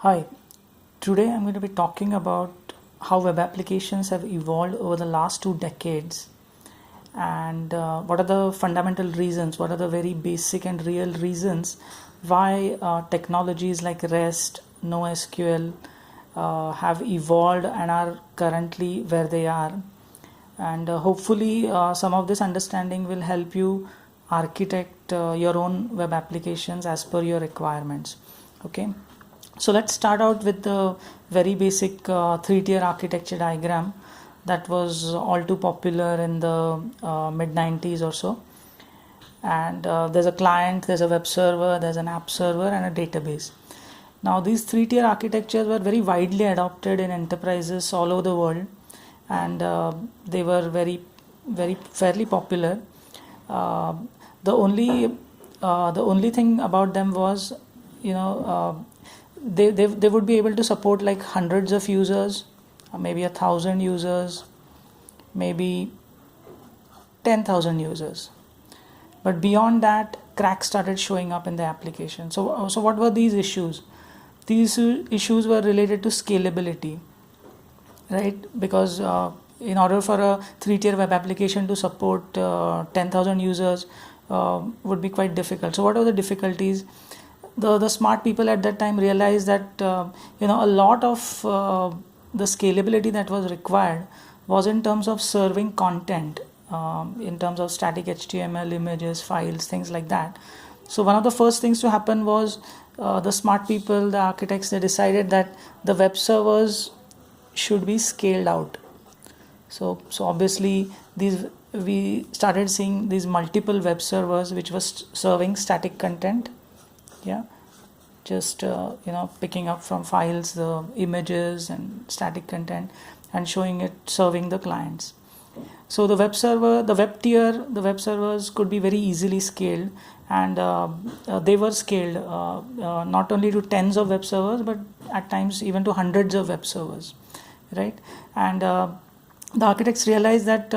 Hi, today I'm going to be talking about how web applications have evolved over the last 2 decades and what are the fundamental reasons, what are the very basic and real reasons why technologies like REST, NoSQL have evolved and are currently where they are. And hopefully, some of this understanding will help you architect your own web applications as per your requirements. Okay. So let's start out with the very basic three-tier architecture diagram that was all too popular in the mid 90s or so. And there's a client, there's a web server, there's an app server, and a database. Now, these three-tier architectures were very widely adopted in enterprises all over the world, and they were very fairly popular. Uh, the only thing about them was, you know. They would be able to support like hundreds of users, maybe 1,000 users, maybe 10,000 users. But beyond that, cracks started showing up in the application. So what were these issues? These issues were related to scalability, right? Because in order for a three-tier web application to support 10,000 users would be quite difficult. So what are the difficulties? The smart people at that time realized that a lot of the scalability that was required was in terms of serving content, in terms of static HTML, images, files, things like that. So one of the first things to happen was the smart people, the architects, they decided that the web servers should be scaled out. So obviously we started seeing these multiple web servers which was serving static content. Yeah, just picking up from files the images and static content and showing it, serving the clients. So the web servers could be very easily scaled, and they were scaled not only to tens of web servers but at times even to hundreds of web servers, right? And the architects realized that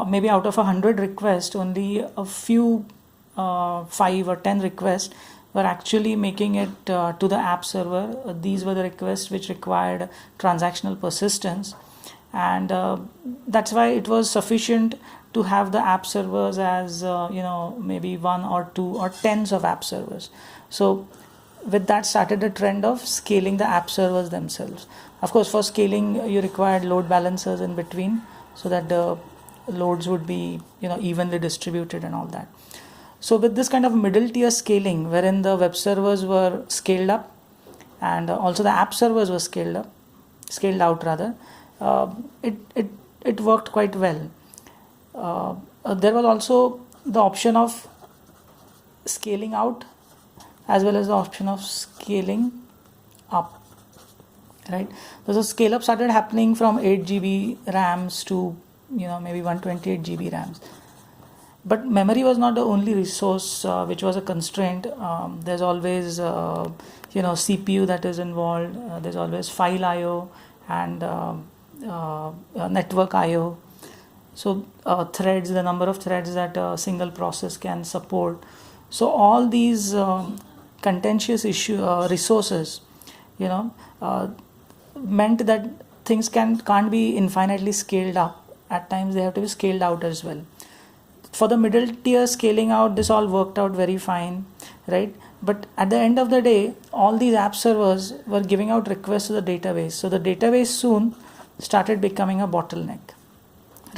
maybe out of 100 requests, only a few 5 or 10 requests were actually making it to the app server. These were the requests which required transactional persistence, and that's why it was sufficient to have the app servers as maybe 1 or 2 or tens of app servers. So with that started a trend of scaling the app servers themselves. Of course, for scaling you required load balancers in between so that the loads would be evenly distributed and all that. So with this kind of middle tier scaling, wherein the web servers were scaled up and also the app servers were scaled out rather, it worked quite well. There was also the option of scaling out as well as the option of scaling up, right? So the scale up started happening from 8 GB RAMs to maybe 128 GB RAMs. But memory was not the only resource which was a constraint. There's always CPU that is involved. There's always file I/O and network I/O. So threads, the number of threads that a single process can support. So all these contentious resources, meant that things can't be infinitely scaled up. At times they have to be scaled out as well. For the middle tier scaling out, this all worked out very fine, right? But at the end of the day, all these app servers were giving out requests to the database. So the database soon started becoming a bottleneck,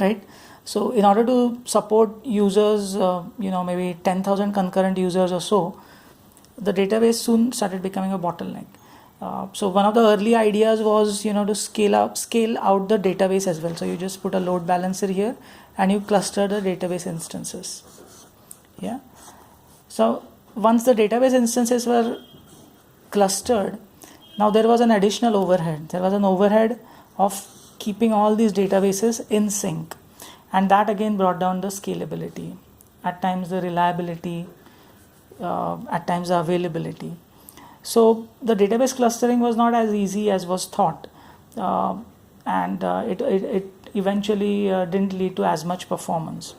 right? So in order to support users, maybe 10,000 concurrent users or so, the database soon started becoming a bottleneck. So one of the early ideas was, to scale out the database as well. So you just put a load balancer here and you cluster the database instances. Yeah. So once the database instances were clustered, now there was an additional overhead. There was an overhead of keeping all these databases in sync, and that again brought down the scalability, at times the reliability, at times the availability. So the database clustering was not as easy as was thought, and it eventually didn't lead to as much performance.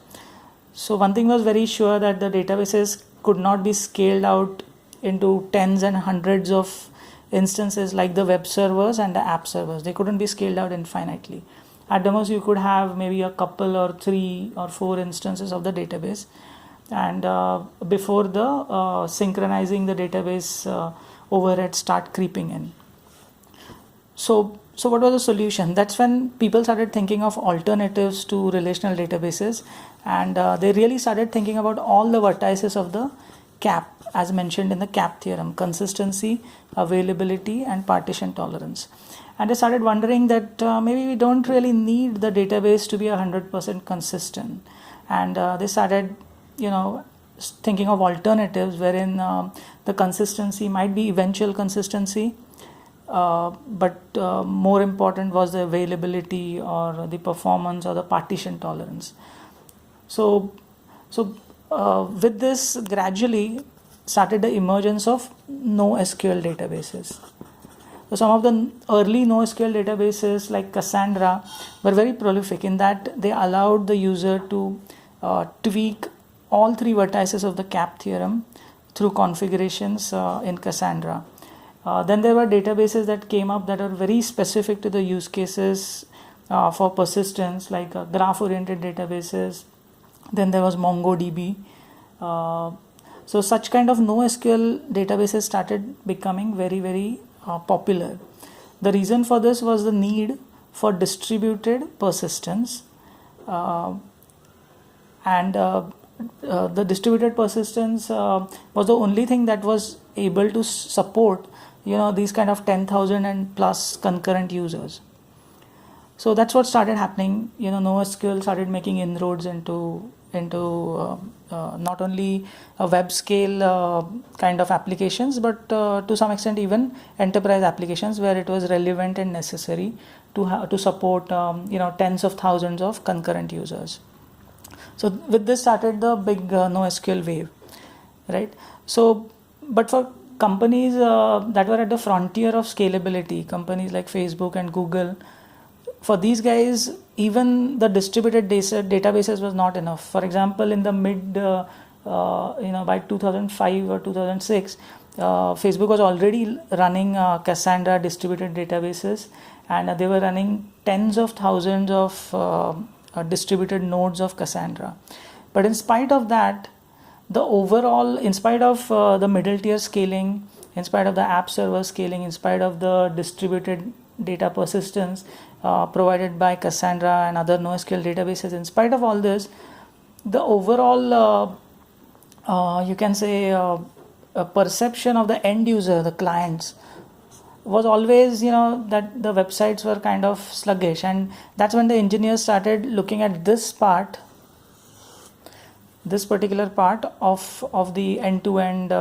So one thing was very sure, that the databases could not be scaled out into tens and hundreds of instances like the web servers and the app servers. They couldn't be scaled out infinitely. At the most, you could have maybe a couple or 3 or 4 instances of the database. And before the synchronizing the database overhead start creeping in. So what was the solution? That's when people started thinking of alternatives to relational databases, and they really started thinking about all the vertices of the CAP, as mentioned in the CAP theorem: consistency, availability, and partition tolerance. And they started wondering that maybe we don't really need the database to be 100% consistent. And they started, thinking of alternatives wherein the consistency might be eventual consistency, but more important was the availability or the performance or the partition tolerance. So with this, gradually started the emergence of NoSQL databases. So some of the early NoSQL databases like Cassandra were very prolific in that they allowed the user to tweak all 3 vertices of the CAP theorem through configurations in Cassandra. Then there were databases that came up that are very specific to the use cases for persistence, like graph-oriented databases. Then there was MongoDB. So such kind of NoSQL databases started becoming very, very popular. The reason for this was the need for distributed persistence, and the distributed persistence was the only thing that was able to support these kind of 10,000 and plus concurrent users. So that's what started happening. NoSQL started making inroads into not only a web scale kind of applications, but to some extent even enterprise applications where it was relevant and necessary to support tens of thousands of concurrent users. So with this started the big NoSQL wave, right? So, but for companies that were at the frontier of scalability, companies like Facebook and Google, for these guys, even the distributed databases was not enough. For example, in the mid, by 2005 or 2006, Facebook was already running Cassandra distributed databases, and they were running tens of thousands of distributed nodes of Cassandra. But in spite of that, in spite of the middle tier scaling, in spite of the app server scaling, in spite of the distributed data persistence provided by Cassandra and other NoSQL databases, in spite of all this, the overall, you can say, a perception of the end user, the clients, was always, that the websites were kind of sluggish. And that's when the engineers started looking at this particular part of the end-to-end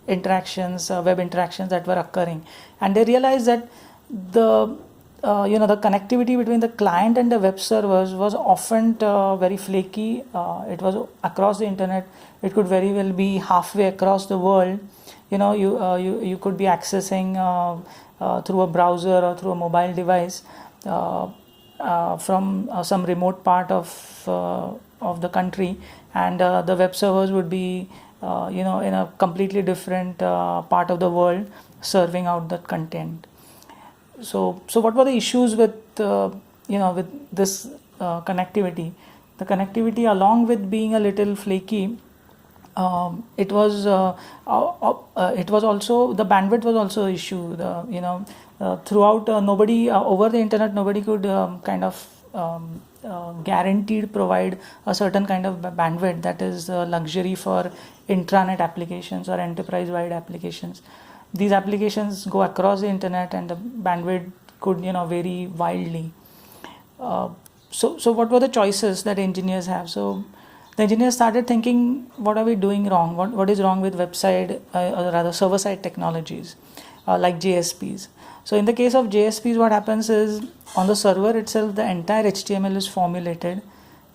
interactions, web interactions that were occurring. And they realized that the connectivity between the client and the web servers was often very flaky. It was across the internet. It could very well be halfway across the world. You could be accessing through a browser or through a mobile device from some remote part of the country, and the web servers would be in a completely different part of the world serving out that content. So what were the issues with with this connectivity? The connectivity, along with being a little flaky, it was also, the bandwidth was also an issue. Throughout, nobody over the internet, nobody could kind of guaranteed provide a certain kind of bandwidth that is luxury for intranet applications or enterprise-wide applications. These applications go across the internet, and the bandwidth could vary wildly. So what were the choices that engineers have? So the engineers started thinking, what are we doing wrong? What is wrong with website, or rather server-side technologies like JSPs? So in the case of JSPs, what happens is, on the server itself, the entire HTML is formulated,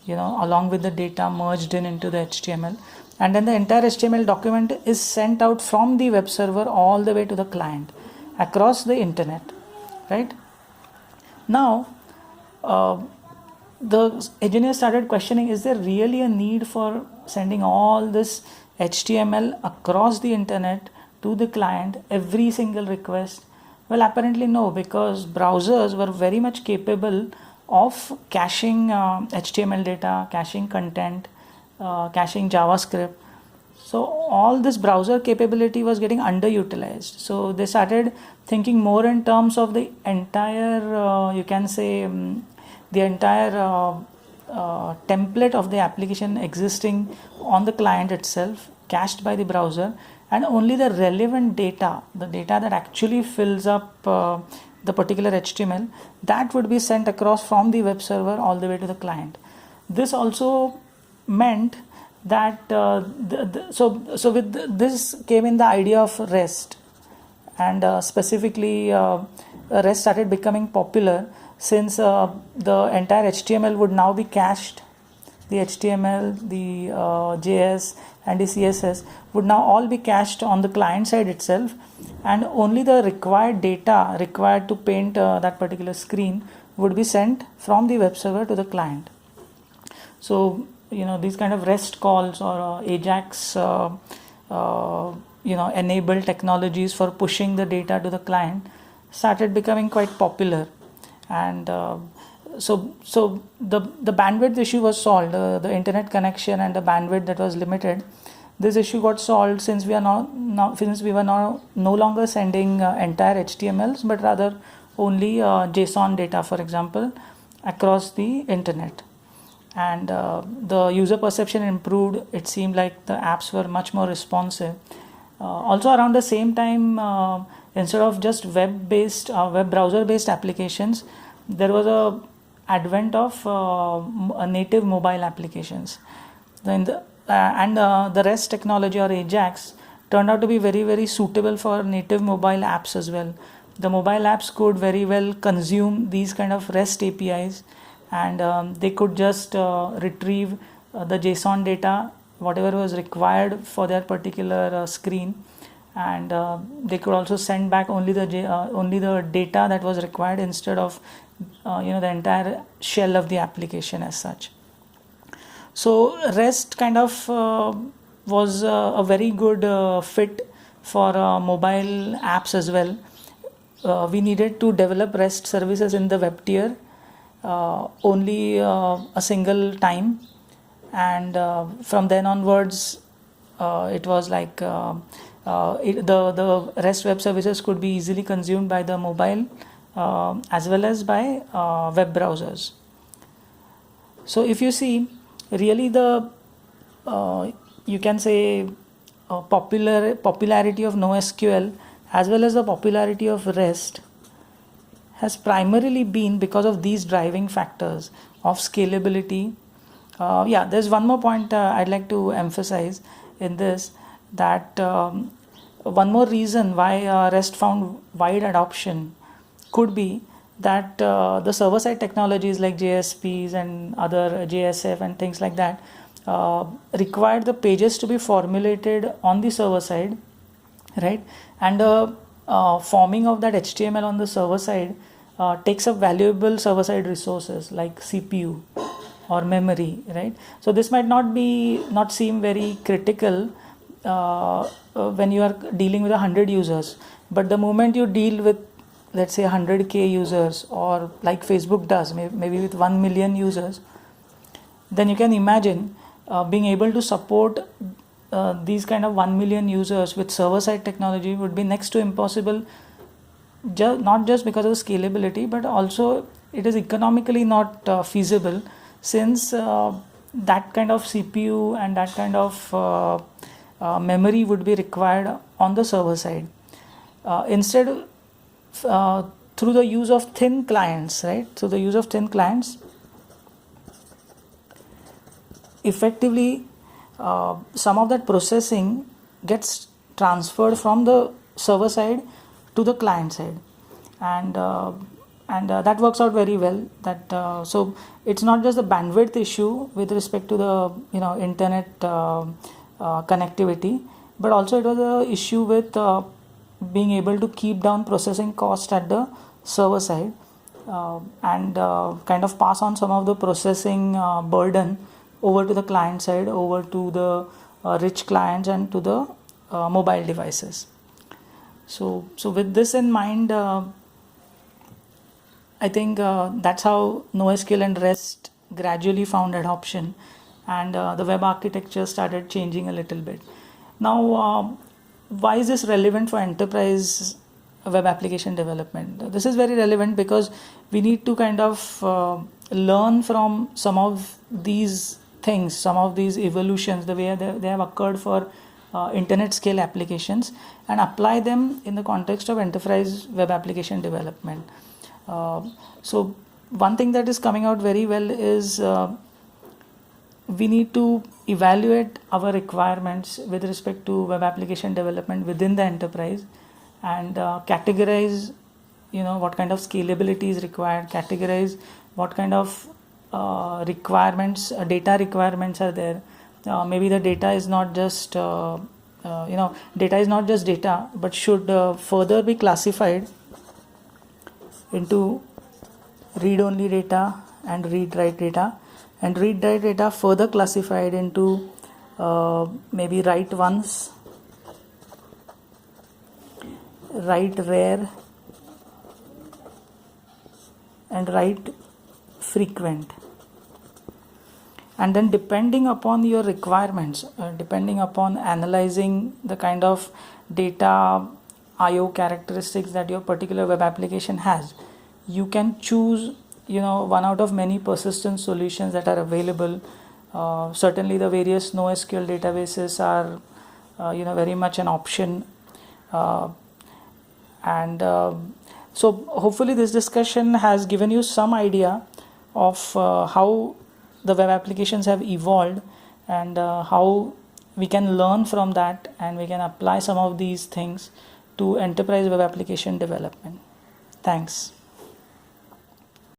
along with the data merged into the HTML. And then the entire HTML document is sent out from the web server all the way to the client across the internet, right? Now, the engineers started questioning, is there really a need for sending all this HTML across the internet to the client every single request? Well, apparently no, because browsers were very much capable of caching HTML data, caching content, caching JavaScript. So all this browser capability was getting underutilized. So they started thinking more in terms of the entire, you can say, the entire template of the application existing on the client itself, cached by the browser, and only the relevant data, the data that actually fills up the particular HTML, that would be sent across from the web server all the way to the client. This also meant that so with this came in the idea of REST, and specifically REST started becoming popular since the entire HTML would now be cached. The HTML, the JS and the CSS would now all be cached on the client side itself, and only the required data required to paint that particular screen would be sent from the web server to the client. So these kind of REST calls or AJAX enabled technologies for pushing the data to the client started becoming quite popular. And so the bandwidth issue was solved, the internet connection and the bandwidth that was limited. This issue got solved since we were now no longer sending entire HTMLs, but rather only JSON data, for example, across the internet. And the user perception improved. It seemed like the apps were much more responsive. Also around the same time, instead of just web browser based applications, there was a advent of native mobile applications. The REST technology or AJAX turned out to be very, very suitable for native mobile apps as well. The mobile apps could very well consume these kind of REST APIs, and they could just retrieve the JSON data, whatever was required for their particular screen, and they could also send back only the data that was required instead of the entire shell of the application as such. So REST kind of was a very good fit for mobile apps as well. We needed to develop REST services in the web tier only a single time, and from then onwards it was like the REST web services could be easily consumed by the mobile as well as by web browsers. So if you see, really the you can say popularity of NoSQL as well as the popularity of REST has primarily been because of these driving factors of scalability. There's one more point I'd like to emphasize in this, that one more reason why REST found wide adoption could be that the server-side technologies like JSPs and other JSF and things like that required the pages to be formulated on the server side, right? And forming of that HTML on the server side takes up valuable server-side resources like CPU or memory, right? So this might not seem very critical when you are dealing with 100 users, but the moment you deal with, let's say, 100k users, or like Facebook does, maybe with 1 million users, then you can imagine being able to support these kind of 1 million users with server-side technology would be next to impossible, not just because of scalability, but also it is economically not feasible, since that kind of CPU and that kind of memory would be required on the server side. Instead, through the use of thin clients, right? So the use of thin clients, effectively some of that processing gets transferred from the server side to the client side, and that works out very well. That so it's not just the bandwidth issue with respect to the internet connectivity, but also it was an issue with being able to keep down processing cost at the server side and kind of pass on some of the processing burden over to the client side, over to the rich clients and to the mobile devices. So with this in mind, I think that's how NoSQL and REST gradually found adoption, and the web architecture started changing a little bit. Now, why is this relevant for enterprise web application development? This is very relevant because we need to kind of learn from some of these things, some of these evolutions, the way they have occurred for internet scale applications, and apply them in the context of enterprise web application development. So one thing that is coming out very well is we need to evaluate our requirements with respect to web application development within the enterprise, and categorize, what kind of scalability is required, categorize what kind of requirements, data requirements are there. Maybe the data is not just data is not just data, but should further be classified into read-only data and read-write data, and read-write data further classified into maybe write once, write rare, and write frequent. And then depending upon your requirements, depending upon analyzing the kind of data IO characteristics that your particular web application has, you can choose one out of many persistent solutions that are available. Certainly the various NoSQL databases are very much an option, and so hopefully this discussion has given you some idea of how the web applications have evolved, and how we can learn from that and we can apply some of these things to enterprise web application development. Thanks.